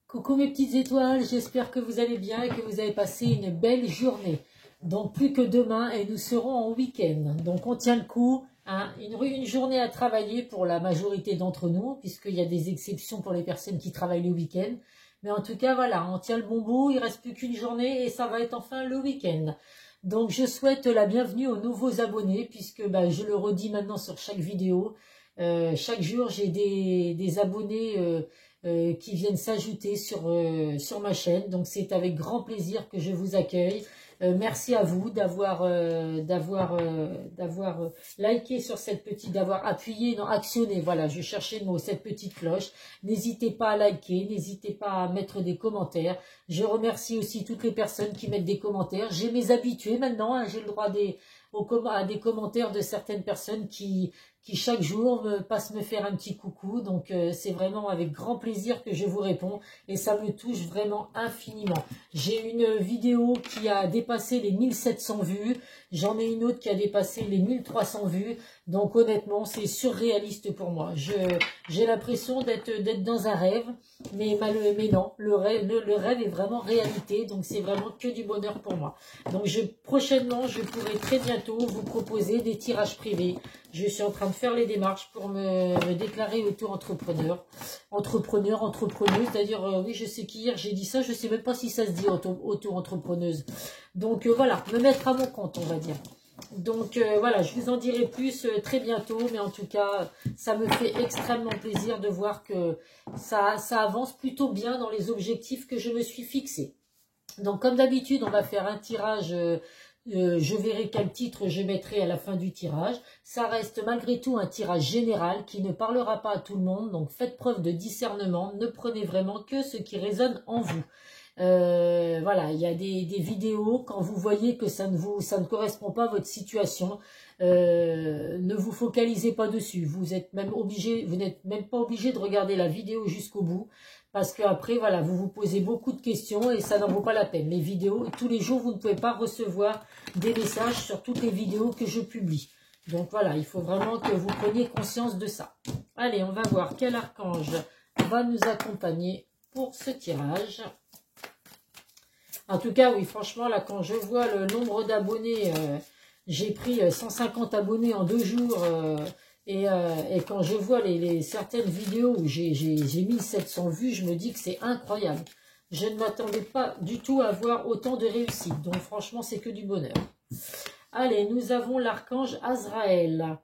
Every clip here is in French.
Coucou mes petites étoiles, j'espère que vous allez bien et que vous avez passé une belle journée. Donc plus que demain et nous serons en week-end. Donc on tient le coup, hein, une journée à travailler pour la majorité d'entre nous, puisqu'il y a des exceptions pour les personnes qui travaillent le week-end. Mais en tout cas voilà, on tient le bon bout, il ne reste plus qu'une journée et ça va être enfin le week-end. Donc je souhaite la bienvenue aux nouveaux abonnés, puisque je le redis maintenant sur chaque vidéo. Chaque jour j'ai des abonnés qui viennent s'ajouter sur ma chaîne. Donc c'est avec grand plaisir que je vous accueille. Merci à vous d'avoir liké sur cette petite, d'avoir appuyé, non, actionné, voilà, je cherchais le mot, cette petite cloche. N'hésitez pas à liker, n'hésitez pas à mettre des commentaires. Je remercie aussi toutes les personnes qui mettent des commentaires. J'ai mes habitués maintenant, hein, j'ai le droit à des commentaires de certaines personnes qui chaque jour passent me faire un petit coucou. Donc c'est vraiment avec grand plaisir que je vous réponds et ça me touche vraiment infiniment. J'ai une vidéo qui a dépassé les 1700 vues, j'en ai une autre qui a dépassé les 1300 vues. Donc honnêtement c'est surréaliste pour moi. J'ai l'impression d'être dans un rêve, mais non, le rêve est vraiment réalité. Donc c'est vraiment que du bonheur pour moi. Donc prochainement je pourrai très bientôt vous proposer des tirages privés. Je suis en train de faire les démarches pour me déclarer auto-entrepreneur. Entrepreneuse. D'ailleurs, oui, je sais qu'hier j'ai dit ça. Je ne sais même pas si ça se dit auto-entrepreneuse. Donc voilà, me mettre à mon compte, on va dire. Donc voilà, je vous en dirai plus très bientôt. Mais en tout cas, ça me fait extrêmement plaisir de voir que ça avance plutôt bien dans les objectifs que je me suis fixés. Donc comme d'habitude, on va faire un tirage... je verrai quel titre je mettrai à la fin du tirage. Ça reste malgré tout un tirage général qui ne parlera pas à tout le monde. Donc faites preuve de discernement. Ne prenez vraiment que ce qui résonne en vous. Voilà, il y a des vidéos, quand vous voyez que ça ne correspond pas à votre situation, ne vous focalisez pas dessus. Vous n'êtes même pas obligé de regarder la vidéo jusqu'au bout. Parce qu'après, voilà, vous vous posez beaucoup de questions et ça n'en vaut pas la peine. Les vidéos, tous les jours, vous ne pouvez pas recevoir des messages sur toutes les vidéos que je publie. Donc voilà, il faut vraiment que vous preniez conscience de ça. Allez, on va voir quel archange va nous accompagner pour ce tirage. En tout cas, oui, franchement, là, quand je vois le nombre d'abonnés, j'ai pris 150 abonnés en 2 jours. Et quand je vois certaines vidéos où j'ai 1700 vues, je me dis que c'est incroyable. Je ne m'attendais pas du tout à voir autant de réussite. Donc franchement, c'est que du bonheur. Allez, nous avons l'archange Azraël.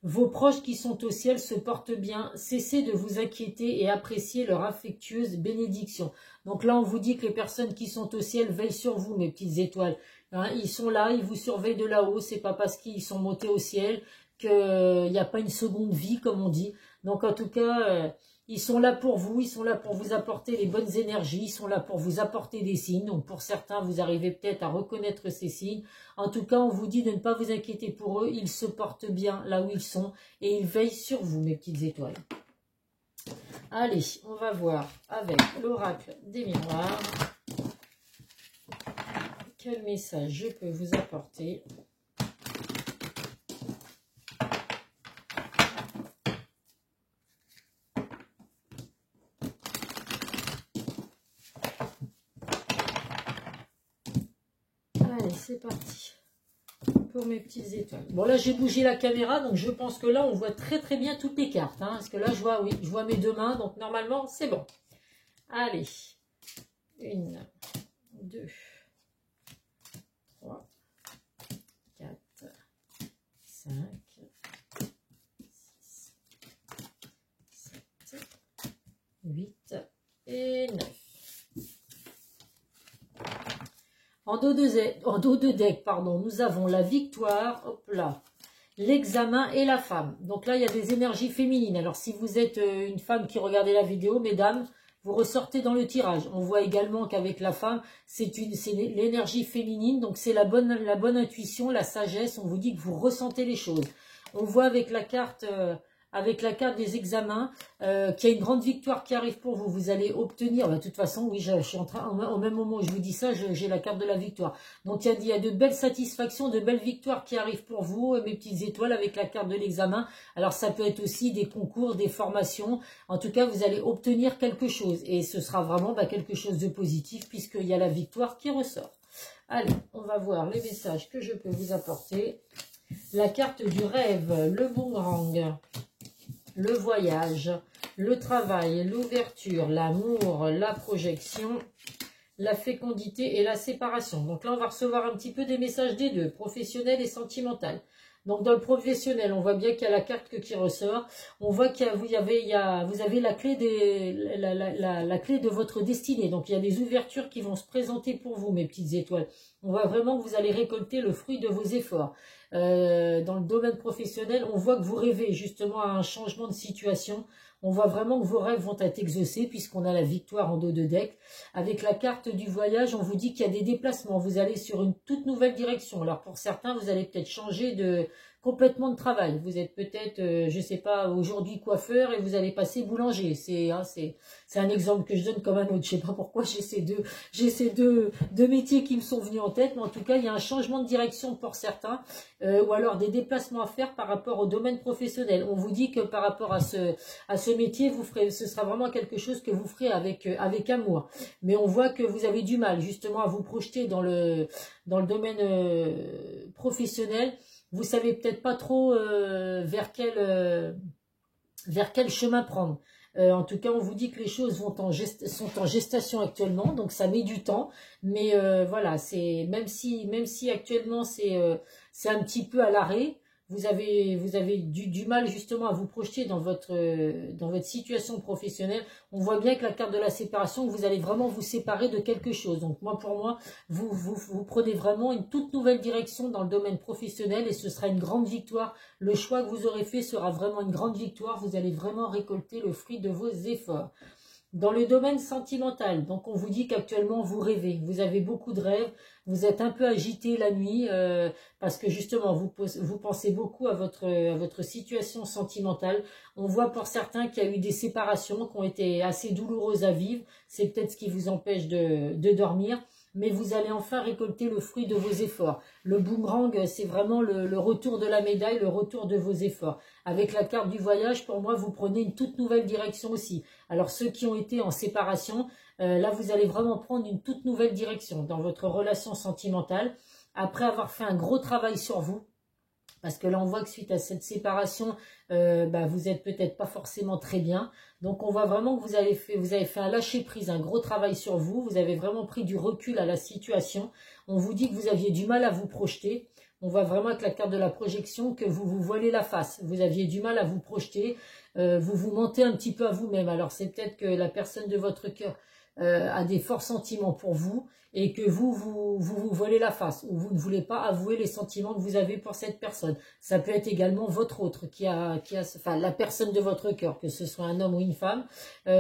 Vos proches qui sont au ciel se portent bien. Cessez de vous inquiéter et appréciez leur affectueuse bénédiction. Donc là, on vous dit que les personnes qui sont au ciel veillent sur vous, mes petites étoiles. Hein, ils sont là, ils vous surveillent de là-haut. C'est pas parce qu'ils sont montés au ciel qu'il n'y a pas une seconde vie, comme on dit. Donc, en tout cas, ils sont là pour vous, ils sont là pour vous apporter les bonnes énergies, ils sont là pour vous apporter des signes. Donc, pour certains, vous arrivez peut-être à reconnaître ces signes. En tout cas, on vous dit de ne pas vous inquiéter pour eux. Ils se portent bien là où ils sont et ils veillent sur vous, mes petites étoiles. Allez, on va voir avec l'oracle des miroirs. Quel message je peux vous apporter ? Allez, c'est parti pour mes petites étoiles. Bon, là, j'ai bougé la caméra, donc je pense que là, on voit très très bien toutes les cartes. Hein, parce que là, je vois mes 2 mains, donc normalement, c'est bon. Allez, 1, 2, 3, 4, 5, 6, 7, 8 et 9. En dos de deck, pardon, nous avons la victoire, hop là, l'examen et la femme. Donc là, il y a des énergies féminines. Alors, si vous êtes une femme qui regardez la vidéo, mesdames, vous ressortez dans le tirage. On voit également qu'avec la femme, c'est l'énergie féminine. Donc, c'est la bonne intuition, la sagesse. On vous dit que vous ressentez les choses. On voit avec la carte avec la carte des examens, qu'il y a une grande victoire qui arrive pour vous. Vous allez obtenir, de toute façon, oui, je suis en train, au même moment où je vous dis ça, j'ai la carte de la victoire. Donc il y a de belles satisfactions, de belles victoires qui arrivent pour vous, mes petites étoiles, avec la carte de l'examen. Alors ça peut être aussi des concours, des formations. En tout cas, vous allez obtenir quelque chose. Et ce sera vraiment quelque chose de positif, puisqu'il y a la victoire qui ressort. Allez, on va voir les messages que je peux vous apporter. La carte du rêve, le boomerang, le voyage, le travail, l'ouverture, l'amour, la projection, la fécondité et la séparation. Donc là, on va recevoir un petit peu des messages des deux, professionnel et sentimental. Donc dans le professionnel, on voit bien qu'il y a la carte qui ressort. On voit qu'il vous avez la clé la clé de votre destinée. Donc il y a des ouvertures qui vont se présenter pour vous, mes petites étoiles. On voit vraiment que vous allez récolter le fruit de vos efforts. Dans le domaine professionnel, on voit que vous rêvez justement à un changement de situation. On voit vraiment que vos rêves vont être exaucés puisqu'on a la victoire en dos de deck. Avec la carte du voyage, on vous dit qu'il y a des déplacements. Vous allez sur une toute nouvelle direction. Alors pour certains, vous allez peut-être changer complètement de travail. Vous êtes peut-être, je sais pas, aujourd'hui coiffeur et vous allez passer boulanger. C'est un exemple que je donne comme un autre. Je sais pas pourquoi j'ai ces deux métiers qui me sont venus en tête, mais en tout cas, il y a un changement de direction pour certains, ou alors des déplacements à faire par rapport au domaine professionnel. On vous dit que par rapport à ce métier, ce sera vraiment quelque chose que vous ferez avec amour. Mais on voit que vous avez du mal justement à vous projeter dans le domaine professionnel. Vous savez peut-être pas trop vers quel chemin prendre. En tout cas, on vous dit que les choses sont en gestation actuellement, donc ça met du temps. Mais voilà, même si actuellement c'est un petit peu à l'arrêt, vous avez du mal justement à vous projeter dans votre situation professionnelle. On voit bien que la carte de la séparation, vous allez vraiment vous séparer de quelque chose. Donc pour moi, vous prenez vraiment une toute nouvelle direction dans le domaine professionnel et ce sera une grande victoire. Le choix que vous aurez fait sera vraiment une grande victoire. Vous allez vraiment récolter le fruit de vos efforts. Dans le domaine sentimental, donc on vous dit qu'actuellement vous rêvez, vous avez beaucoup de rêves, vous êtes un peu agité la nuit parce que justement vous pensez beaucoup à votre situation sentimentale. On voit pour certains qu'il y a eu des séparations qui ont été assez douloureuses à vivre, c'est peut-être ce qui vous empêche de dormir. Mais vous allez enfin récolter le fruit de vos efforts. Le boomerang, c'est vraiment le retour de la médaille, le retour de vos efforts. Avec la carte du voyage, pour moi, vous prenez une toute nouvelle direction aussi. Alors, ceux qui ont été en séparation, là, vous allez vraiment prendre une toute nouvelle direction dans votre relation sentimentale. Après avoir fait un gros travail sur vous, parce que là, on voit que suite à cette séparation, vous êtes peut-être pas forcément très bien. Donc, on voit vraiment que vous avez fait un lâcher-prise, un gros travail sur vous. Vous avez vraiment pris du recul à la situation. On vous dit que vous aviez du mal à vous projeter. On voit vraiment avec la carte de la projection que vous vous voilez la face. Vous aviez du mal à vous projeter. Vous vous mentez un petit peu à vous-même. Alors, c'est peut-être que la personne de votre cœur a des forts sentiments pour vous et que vous voilez la face ou vous ne voulez pas avouer les sentiments que vous avez pour cette personne. Ça peut être également votre autre enfin la personne de votre cœur, que ce soit un homme ou une femme.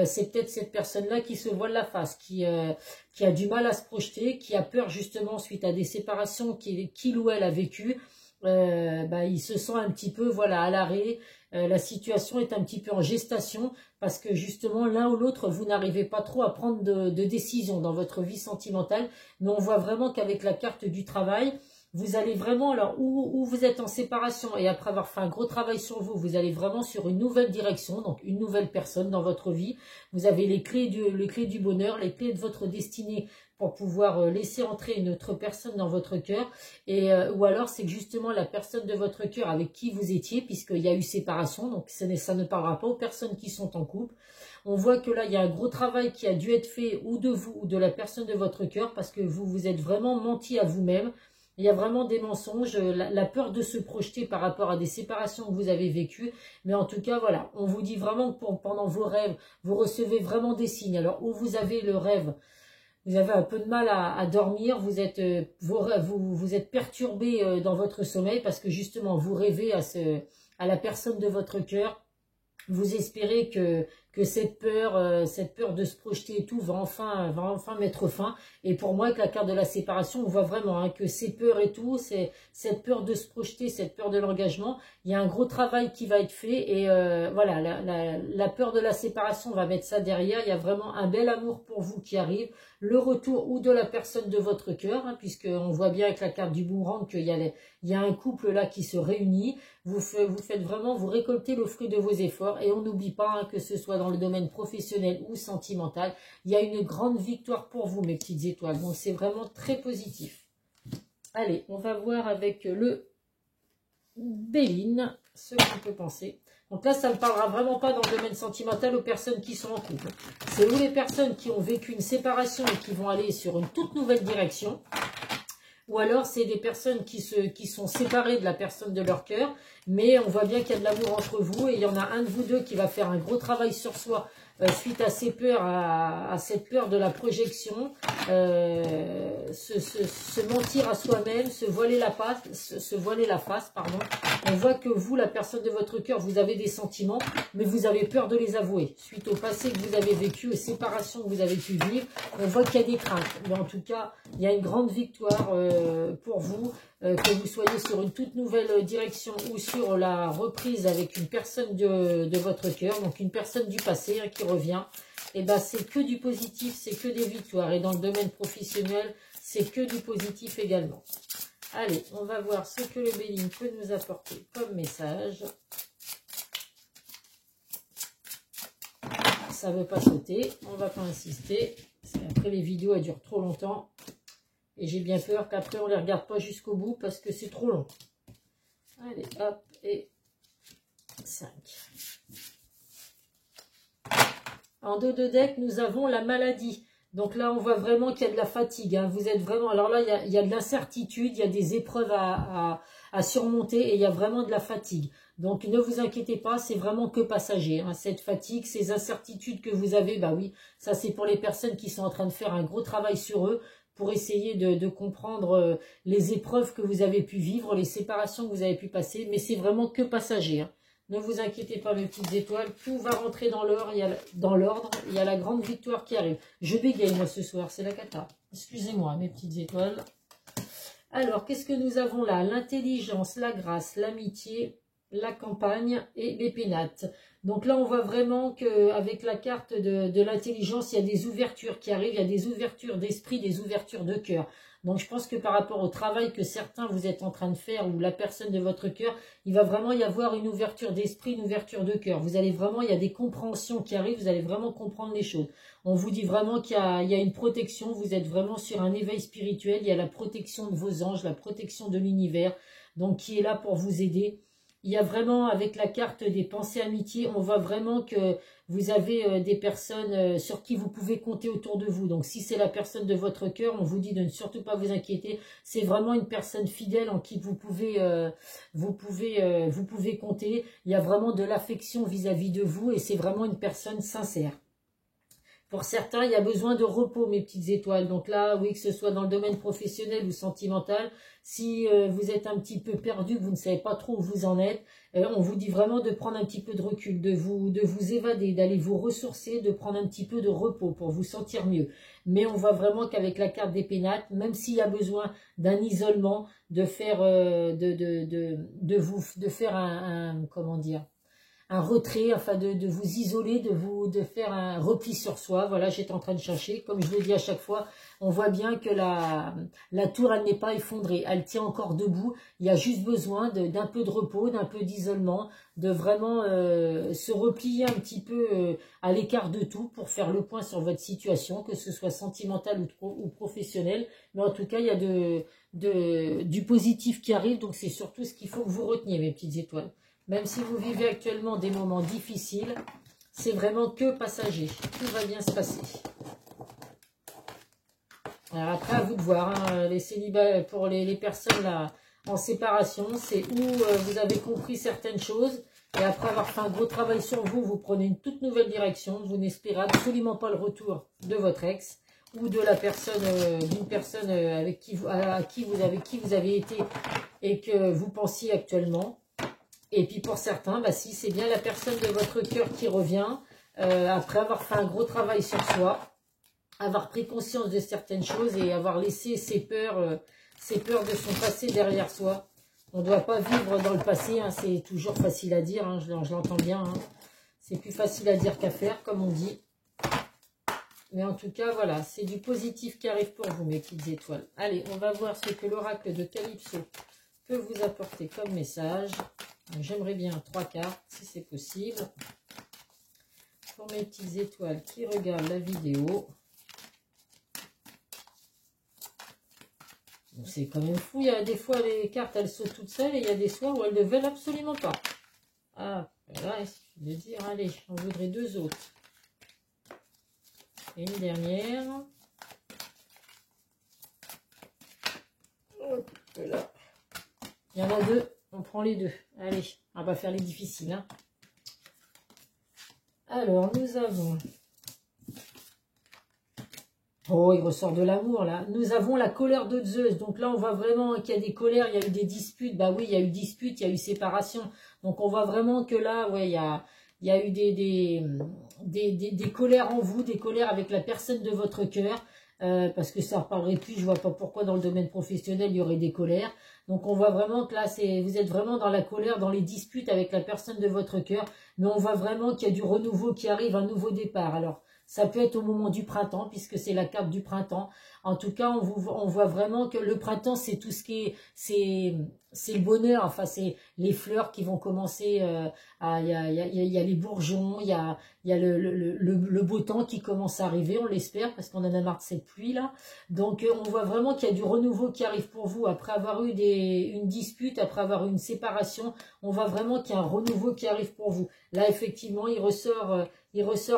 C'est peut-être cette personne-là qui se voile la face, qui a du mal à se projeter, qui a peur justement suite à des séparations qu'il ou elle a vécues. Il se sent un petit peu à l'arrêt. La situation est un petit peu en gestation parce que justement l'un ou l'autre vous n'arrivez pas trop à prendre de décision dans votre vie sentimentale, mais on voit vraiment qu'avec la carte du travail, vous allez vraiment, alors où vous êtes en séparation et après avoir fait un gros travail sur vous, vous allez vraiment sur une nouvelle direction, donc une nouvelle personne dans votre vie. Vous avez les clés du bonheur, les clés de votre destinée pour pouvoir laisser entrer une autre personne dans votre cœur. Ou alors c'est justement la personne de votre cœur avec qui vous étiez, puisqu'il y a eu séparation, donc ça ne parlera pas aux personnes qui sont en couple. On voit que là, il y a un gros travail qui a dû être fait ou de vous ou de la personne de votre cœur parce que vous vous êtes vraiment menti à vous-même. Il y a vraiment des mensonges, la peur de se projeter par rapport à des séparations que vous avez vécues. Mais en tout cas, voilà, on vous dit vraiment que pendant vos rêves, vous recevez vraiment des signes. Alors, où vous avez le rêve, vous avez un peu de mal à dormir, vous êtes perturbé dans votre sommeil parce que justement, vous rêvez à la personne de votre cœur. Vous espérez que que cette peur de se projeter et tout va enfin mettre fin. Et pour moi, avec la carte de la séparation, on voit vraiment hein, que ces peurs et tout, c'est cette peur de se projeter, cette peur de l'engagement, il y a un gros travail qui va être fait. Et voilà, la peur de la séparation, on va mettre ça derrière. Il y a vraiment un bel amour pour vous qui arrive. Le retour ou de la personne de votre cœur, hein, puisqu'on voit bien avec la carte du boomerang qu'il y a un couple là qui se réunit. Vous faites vraiment, vous récoltez le fruit de vos efforts. Et on n'oublie pas hein, que ce soit dans le domaine professionnel ou sentimental, il y a une grande victoire pour vous, mes petites étoiles. Donc c'est vraiment très positif. Allez, on va voir avec le Béline ce qu'on peut penser. Donc là, ça ne parlera vraiment pas dans le domaine sentimental aux personnes qui sont en couple. C'est où les personnes qui ont vécu une séparation et qui vont aller sur une toute nouvelle direction. Ou alors, c'est des personnes qui sont séparées de la personne de leur cœur. Mais on voit bien qu'il y a de l'amour entre vous. Et il y en a un de vous deux qui va faire un gros travail sur soi suite à ces peurs, à cette peur de la projection. Se mentir à soi-même, se voiler la face, pardon. On voit que vous, la personne de votre cœur, vous avez des sentiments, mais vous avez peur de les avouer. Suite au passé que vous avez vécu, aux séparations que vous avez pu vivre, on voit qu'il y a des craintes. Mais en tout cas, il y a une grande victoire pour vous, que vous soyez sur une toute nouvelle direction ou sur la reprise avec une personne de votre cœur, donc une personne du passé hein, qui revient. Et ben c'est que du positif, c'est que des victoires. Et dans le domaine professionnel, c'est que du positif également. Allez, on va voir ce que le Béline peut nous apporter comme message. Ça ne veut pas sauter, on ne va pas insister. Parce qu'après les vidéos, elles durent trop longtemps. Et j'ai bien peur qu'après, on ne les regarde pas jusqu'au bout parce que c'est trop long. Allez, hop, et 5. En dos de deck, nous avons la maladie. Donc là, on voit vraiment qu'il y a de la fatigue. Hein. Vous êtes vraiment... Alors là, il y a de l'incertitude, il y a des épreuves à surmonter et il y a vraiment de la fatigue. Donc ne vous inquiétez pas, c'est vraiment que passager. Hein. Cette fatigue, ces incertitudes que vous avez, bah oui, ça c'est pour les personnes qui sont en train de faire un gros travail sur eux, pour essayer de comprendre les épreuves que vous avez pu vivre, les séparations que vous avez pu passer, mais c'est vraiment que passager. Hein. Ne vous inquiétez pas, mes petites étoiles, tout va rentrer dans l'ordre, il y a la grande victoire qui arrive. Je bégaye, moi, ce soir, c'est la cata. Excusez-moi, mes petites étoiles. Alors, qu'est-ce que nous avons là? L'intelligence, la grâce, l'amitié, la campagne et les pénates. Donc là, on voit vraiment qu'avec la carte de l'intelligence, il y a des ouvertures qui arrivent, il y a des ouvertures d'esprit, des ouvertures de cœur. Donc je pense que par rapport au travail que certains vous êtes en train de faire, ou la personne de votre cœur, il va vraiment y avoir une ouverture d'esprit, une ouverture de cœur. Vous allez vraiment, il y a des compréhensions qui arrivent, vous allez vraiment comprendre les choses. On vous dit vraiment qu'il y a une protection, vous êtes vraiment sur un éveil spirituel, il y a la protection de vos anges, la protection de l'univers, donc qui est là pour vous aider. Il y a vraiment, avec la carte des pensées amitié, on voit vraiment que vous avez des personnes sur qui vous pouvez compter autour de vous. Donc, si c'est la personne de votre cœur, on vous dit de ne surtout pas vous inquiéter. C'est vraiment une personne fidèle en qui vous pouvez compter. Il y a vraiment de l'affection vis-à-vis de vous et c'est vraiment une personne sincère. Pour certains, il y a besoin de repos, mes petites étoiles. Donc là, oui, que ce soit dans le domaine professionnel ou sentimental, si vous êtes un petit peu perdu, que vous ne savez pas trop où vous en êtes, on vous dit vraiment de prendre un petit peu de recul, de vous évader, d'aller vous ressourcer, de prendre un petit peu de repos pour vous sentir mieux. Mais on voit vraiment qu'avec la carte des pénates, même s'il y a besoin d'un isolement, de faire, de faire comment dire, un retrait, enfin de vous isoler, de faire un repli sur soi. Voilà, j'étais en train de chercher. Comme je le dis à chaque fois, on voit bien que la tour, elle n'est pas effondrée. Elle tient encore debout. Il y a juste besoin d'un peu de repos, d'un peu d'isolement, de vraiment se replier un petit peu à l'écart de tout pour faire le point sur votre situation, que ce soit sentimental ou professionnel. Mais en tout cas, il y a du positif qui arrive. Donc, c'est surtout ce qu'il faut que vous reteniez, mes petites étoiles. Même si vous vivez actuellement des moments difficiles, c'est vraiment que passager. Tout va bien se passer. Alors après, à vous de voir. Hein, les célibats, pour les personnes là, en séparation, c'est où vous avez compris certaines choses. Et après avoir fait un gros travail sur vous, vous prenez une toute nouvelle direction. Vous n'espérez absolument pas le retour de votre ex ou de la personne, d'une personne avec qui vous avez été et que vous pensiez actuellement. Et puis pour certains, bah, si c'est bien la personne de votre cœur qui revient, après avoir fait un gros travail sur soi, avoir pris conscience de certaines choses et avoir laissé ses peurs de son passé derrière soi. On ne doit pas vivre dans le passé, hein, c'est toujours facile à dire, hein, je l'entends bien. Hein. C'est plus facile à dire qu'à faire, comme on dit. Mais en tout cas, voilà, c'est du positif qui arrive pour vous, mes petites étoiles. Allez, on va voir ce que l'oracle de Calypso peut vous apporter comme message. J'aimerais bien 3 cartes, si c'est possible. Pour mes petites étoiles qui regardent la vidéo. C'est quand même fou, il y a des fois les cartes elles sautent toutes seules et il y a des soirs où elles ne veulent absolument pas. Ah, là il suffit de dire, allez, j'en voudrais 2 autres. Et une dernière. Hop là. Il y en a 2, on prend les 2. Allez, on va faire les difficiles. Hein. Alors, nous avons... Oh, il ressort de l'amour, là. Nous avons la colère de Zeus. Donc là, on voit vraiment qu'il y a des colères, il y a eu des disputes. Bah oui, il y a eu dispute, il y a eu séparation. Donc on voit vraiment que là, ouais, il y a eu des colères en vous, des colères avec la personne de votre cœur. Parce que ça ne reparlerait plus, je vois pas pourquoi dans le domaine professionnel, il y aurait des colères. Donc on voit vraiment que là, vous êtes vraiment dans la colère, dans les disputes avec la personne de votre cœur. Mais on voit vraiment qu'il y a du renouveau qui arrive, un nouveau départ. Alors, ça peut être au moment du printemps, puisque c'est la carte du printemps. En tout cas, on voit vraiment que le printemps, c'est tout ce qui est... C'est le bonheur, enfin, c'est les fleurs qui vont commencer... il y a les bourgeons, il y a le beau temps qui commence à arriver, on l'espère, parce qu'on en a marre de cette pluie-là. Donc, on voit vraiment qu'il y a du renouveau qui arrive pour vous. Après avoir eu une dispute, après avoir eu une séparation, on voit vraiment qu'il y a un renouveau qui arrive pour vous. Là, effectivement, il ressort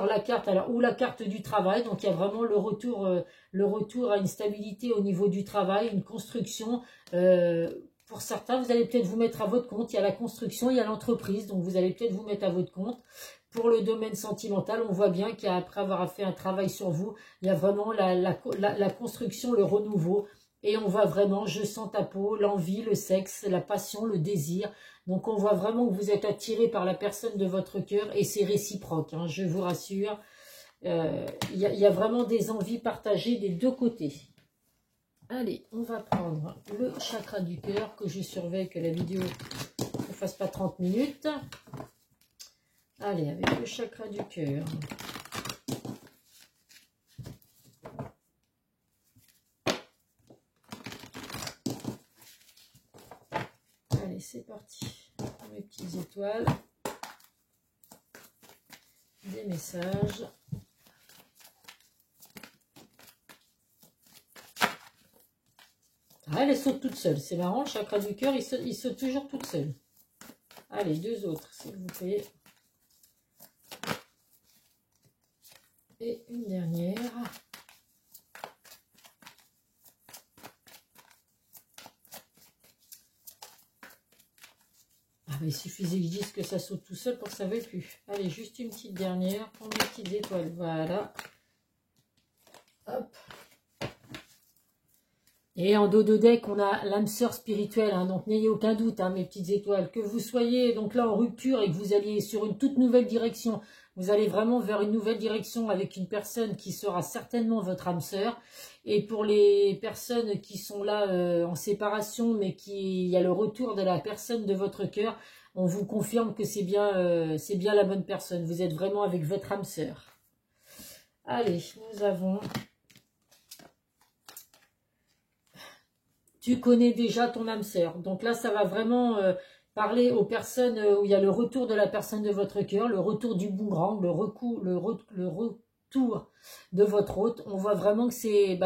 la carte, alors, ou la carte du travail, donc il y a vraiment le retour à une stabilité au niveau du travail, une construction. Pour certains, vous allez peut-être vous mettre à votre compte. Il y a la construction, il y a l'entreprise, donc vous allez peut-être vous mettre à votre compte. Pour le domaine sentimental, on voit bien qu'après avoir fait un travail sur vous, il y a vraiment la construction, le renouveau. Et on voit vraiment, je sens ta peau, l'envie, le sexe, la passion, le désir. Donc on voit vraiment que vous êtes attiré par la personne de votre cœur et c'est réciproque, hein, je vous rassure. Il y a vraiment des envies partagées des 2 côtés. Allez, on va prendre le chakra du cœur, que je surveille que la vidéo ne fasse pas 30 minutes. Allez, avec le chakra du cœur. Allez, c'est parti. Mes petites étoiles. Des messages. Ah, elle saute toute seule. C'est marrant, le chakra du cœur, il saute toujours toute seule. Allez, 2 autres, s'il vous plaît. Et une dernière. Ah, bah, il suffisait que je dise que ça saute tout seul pour que ça ne veuille plus. Allez, juste une petite dernière pour mes petites étoiles. Voilà. Hop. Et en dos de deck, on a l'âme sœur spirituelle, hein, donc n'ayez aucun doute, hein, mes petites étoiles, que vous soyez donc là en rupture et que vous alliez sur une toute nouvelle direction, vous allez vraiment vers une nouvelle direction avec une personne qui sera certainement votre âme sœur. Et pour les personnes qui sont là en séparation, mais il y a le retour de la personne de votre cœur, on vous confirme que c'est bien la bonne personne, vous êtes vraiment avec votre âme sœur. Allez, nous avons... Tu connais déjà ton âme sœur. Donc là, ça va vraiment parler aux personnes où il y a le retour de la personne de votre cœur, le retour du boomerang, le retour de votre hôte. On voit vraiment que c'est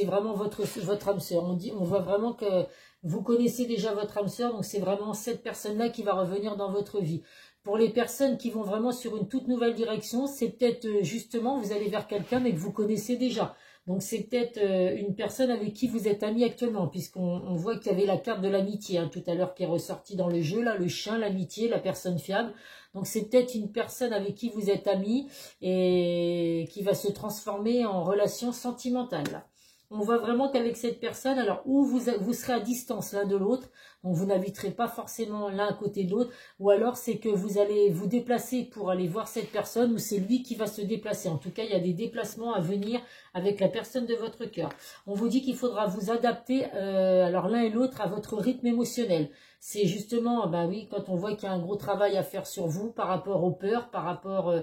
vraiment votre âme sœur. On voit vraiment que vous connaissez déjà votre âme sœur, donc c'est vraiment cette personne-là qui va revenir dans votre vie. Pour les personnes qui vont vraiment sur une toute nouvelle direction, c'est peut-être justement, vous allez vers quelqu'un mais que vous connaissez déjà. Donc c'est peut-être une personne avec qui vous êtes amis actuellement, puisqu'on voit qu'il y avait la carte de l'amitié tout à l'heure qui est ressortie dans le jeu, là, le chien, l'amitié, la personne fiable. Donc c'est peut-être une personne avec qui vous êtes amis et qui va se transformer en relation sentimentale. On voit vraiment qu'avec cette personne, alors où vous serez à distance l'un de l'autre, donc vous n'habiterez pas forcément l'un à côté de l'autre, ou alors c'est que vous allez vous déplacer pour aller voir cette personne, ou c'est lui qui va se déplacer. En tout cas, il y a des déplacements à venir avec la personne de votre cœur. On vous dit qu'il faudra vous adapter, alors l'un et l'autre, à votre rythme émotionnel. C'est justement, ben oui, quand on voit qu'il y a un gros travail à faire sur vous par rapport aux peurs, par rapport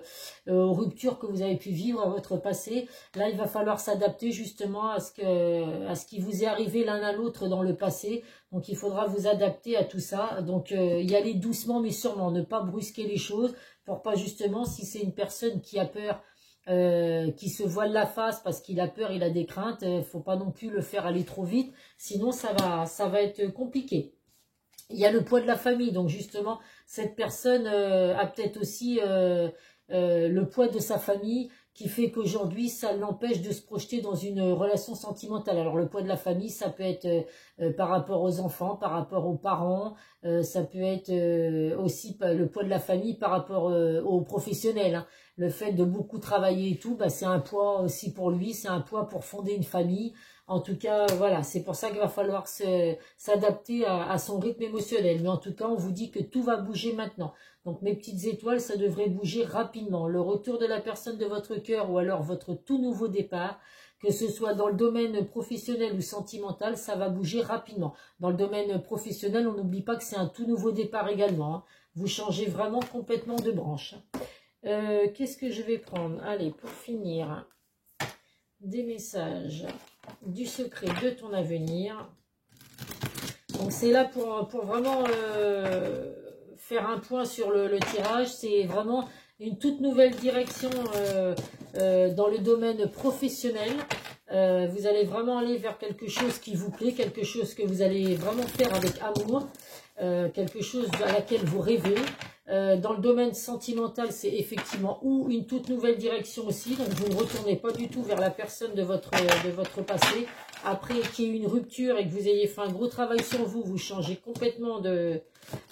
aux ruptures que vous avez pu vivre à votre passé, là il va falloir s'adapter justement à ce qui vous est arrivé l'un à l'autre dans le passé. Donc il faudra vous adapter à tout ça. Donc y aller doucement mais sûrement, ne pas brusquer les choses pour pas justement, si c'est une personne qui a peur, qui se voile la face parce qu'il a peur, il a des craintes, faut pas non plus le faire aller trop vite, sinon ça va être compliqué. Il y a le poids de la famille, donc justement, cette personne a peut-être aussi le poids de sa famille qui fait qu'aujourd'hui, ça l'empêche de se projeter dans une relation sentimentale. Alors, le poids de la famille, ça peut être par rapport aux enfants, par rapport aux parents, ça peut être aussi le poids de la famille par rapport aux professionnels, hein. Le fait de beaucoup travailler et tout, bah, c'est un poids aussi pour lui, c'est un poids pour fonder une famille. En tout cas, voilà, c'est pour ça qu'il va falloir s'adapter à son rythme émotionnel. Mais en tout cas, on vous dit que tout va bouger maintenant. Donc, mes petites étoiles, ça devrait bouger rapidement. Le retour de la personne de votre cœur ou alors votre tout nouveau départ, que ce soit dans le domaine professionnel ou sentimental, ça va bouger rapidement. Dans le domaine professionnel, on n'oublie pas que c'est un tout nouveau départ également, hein. Vous changez vraiment complètement de branche. Qu'est-ce que je vais prendre? Allez, pour finir, des messages du secret de ton avenir. Donc c'est là pour vraiment faire un point sur le tirage. C'est vraiment une toute nouvelle direction dans le domaine professionnel. Vous allez vraiment aller vers quelque chose qui vous plaît, quelque chose que vous allez vraiment faire avec amour, quelque chose à laquelle vous rêvez. Dans le domaine sentimental, c'est effectivement une toute nouvelle direction aussi. Donc, vous ne retournez pas du tout vers la personne de votre passé. Après qu'il y ait une rupture et que vous ayez fait un gros travail sur vous, vous changez complètement de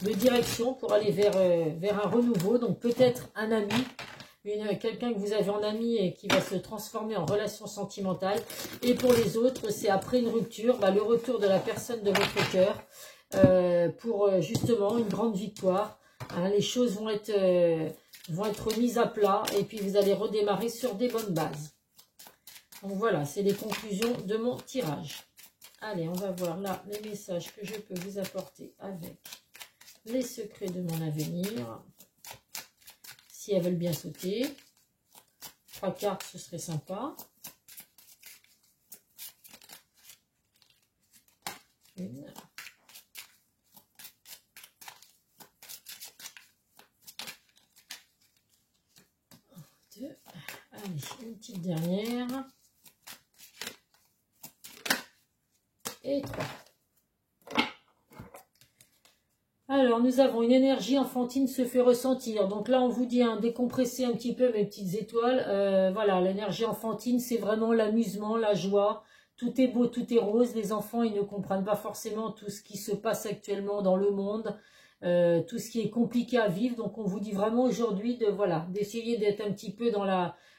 direction pour aller vers un renouveau. Donc, peut-être un ami, quelqu'un que vous avez en ami et qui va se transformer en relation sentimentale. Et pour les autres, c'est après une rupture, bah, le retour de la personne de votre cœur pour justement une grande victoire. Hein, les choses vont être mises à plat et puis vous allez redémarrer sur des bonnes bases. Donc voilà, c'est les conclusions de mon tirage. Allez, on va voir là les messages que je peux vous apporter avec les secrets de mon avenir. Si elles veulent bien sauter. 3 cartes, ce serait sympa. Une. Allez, une petite dernière. Et 3. Alors, nous avons une énergie enfantine se fait ressentir. Donc là, on vous dit, hein, décompressez un petit peu mes petites étoiles. Voilà, l'énergie enfantine, c'est vraiment l'amusement, la joie. Tout est beau, tout est rose. Les enfants, ils ne comprennent pas forcément tout ce qui se passe actuellement dans le monde. Tout ce qui est compliqué à vivre. Donc, on vous dit vraiment aujourd'hui d'essayer d'être un petit peu dans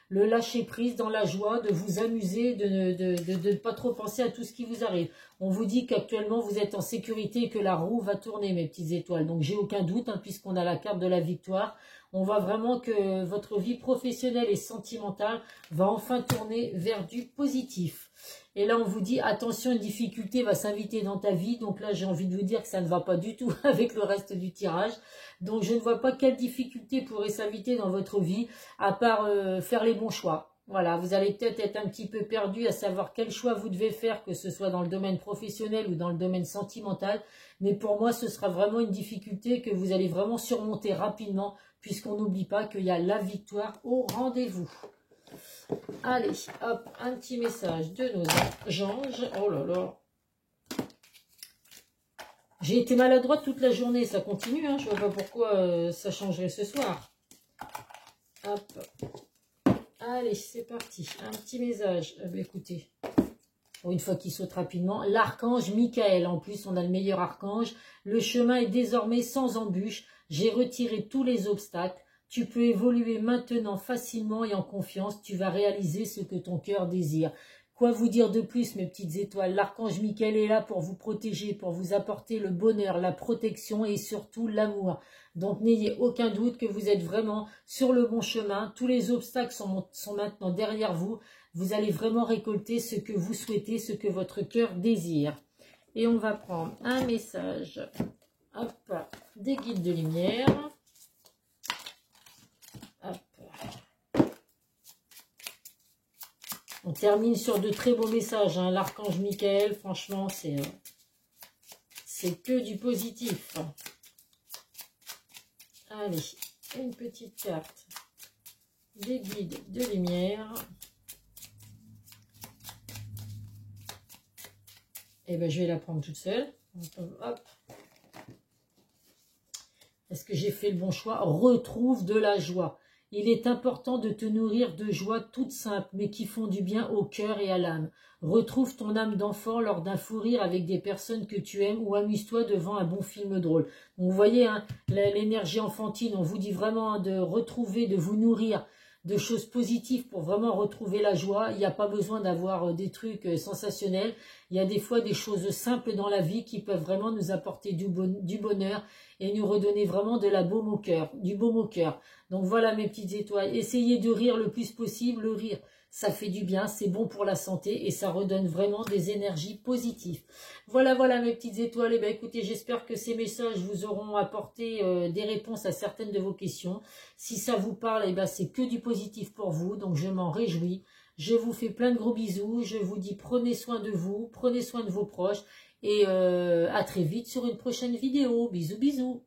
le lâcher prise, dans la joie, de vous amuser, de ne pas trop penser à tout ce qui vous arrive. On vous dit qu'actuellement vous êtes en sécurité et que la roue va tourner, mes petites étoiles. Donc j'ai aucun doute, hein, puisqu'on a la carte de la victoire. On voit vraiment que votre vie professionnelle et sentimentale va enfin tourner vers du positif. Et là, on vous dit, attention, une difficulté va s'inviter dans ta vie. Donc là, j'ai envie de vous dire que ça ne va pas du tout avec le reste du tirage. Donc, je ne vois pas quelle difficulté pourrait s'inviter dans votre vie, à part faire les bons choix. Voilà, vous allez peut-être être un petit peu perdu à savoir quel choix vous devez faire, que ce soit dans le domaine professionnel ou dans le domaine sentimental. Mais pour moi, ce sera vraiment une difficulté que vous allez vraiment surmonter rapidement, puisqu'on n'oublie pas qu'il y a la victoire au rendez-vous. Allez, hop, un petit message de nos anges. Oh là là. J'ai été maladroite toute la journée, ça continue, hein, je vois pas pourquoi ça changerait ce soir. Hop. Allez, c'est parti. Un petit message. Écoutez, pour une fois qu'il saute rapidement, l'archange Michael. En plus, on a le meilleur archange. Le chemin est désormais sans embûche. J'ai retiré tous les obstacles. Tu peux évoluer maintenant facilement et en confiance. Tu vas réaliser ce que ton cœur désire. Quoi vous dire de plus, mes petites étoiles? L'archange Michael est là pour vous protéger, pour vous apporter le bonheur, la protection et surtout l'amour. Donc n'ayez aucun doute que vous êtes vraiment sur le bon chemin. Tous les obstacles sont maintenant derrière vous. Vous allez vraiment récolter ce que vous souhaitez, ce que votre cœur désire. Et on va prendre un message, hop, des guides de lumière. Hop. On termine sur de très beaux messages, hein. L'archange Michael, franchement, c'est que du positif. Allez, une petite carte des guides de lumière. Et ben, je vais la prendre toute seule. Hop. Est-ce que j'ai fait le bon choix? Retrouve de la joie. Il est important de te nourrir de joies toutes simples, mais qui font du bien au cœur et à l'âme. Retrouve ton âme d'enfant lors d'un fou rire avec des personnes que tu aimes ou amuse-toi devant un bon film drôle. Donc, vous voyez, hein, l'énergie enfantine, on vous dit vraiment, hein, de retrouver, de vous nourrir de choses positives pour vraiment retrouver la joie. Il n'y a pas besoin d'avoir des trucs sensationnels. Il y a des fois des choses simples dans la vie qui peuvent vraiment nous apporter du bonheur et nous redonner vraiment de la baume au cœur, du baume au cœur. Donc voilà mes petites étoiles, essayez de rire le plus possible. Le rire, ça fait du bien, c'est bon pour la santé et ça redonne vraiment des énergies positives. Voilà, voilà mes petites étoiles. Et bien écoutez, j'espère que ces messages vous auront apporté des réponses à certaines de vos questions. Si ça vous parle, et ben c'est que du positif pour vous, donc je m'en réjouis. Je vous fais plein de gros bisous, je vous dis prenez soin de vous, prenez soin de vos proches et à très vite sur une prochaine vidéo. Bisous, bisous.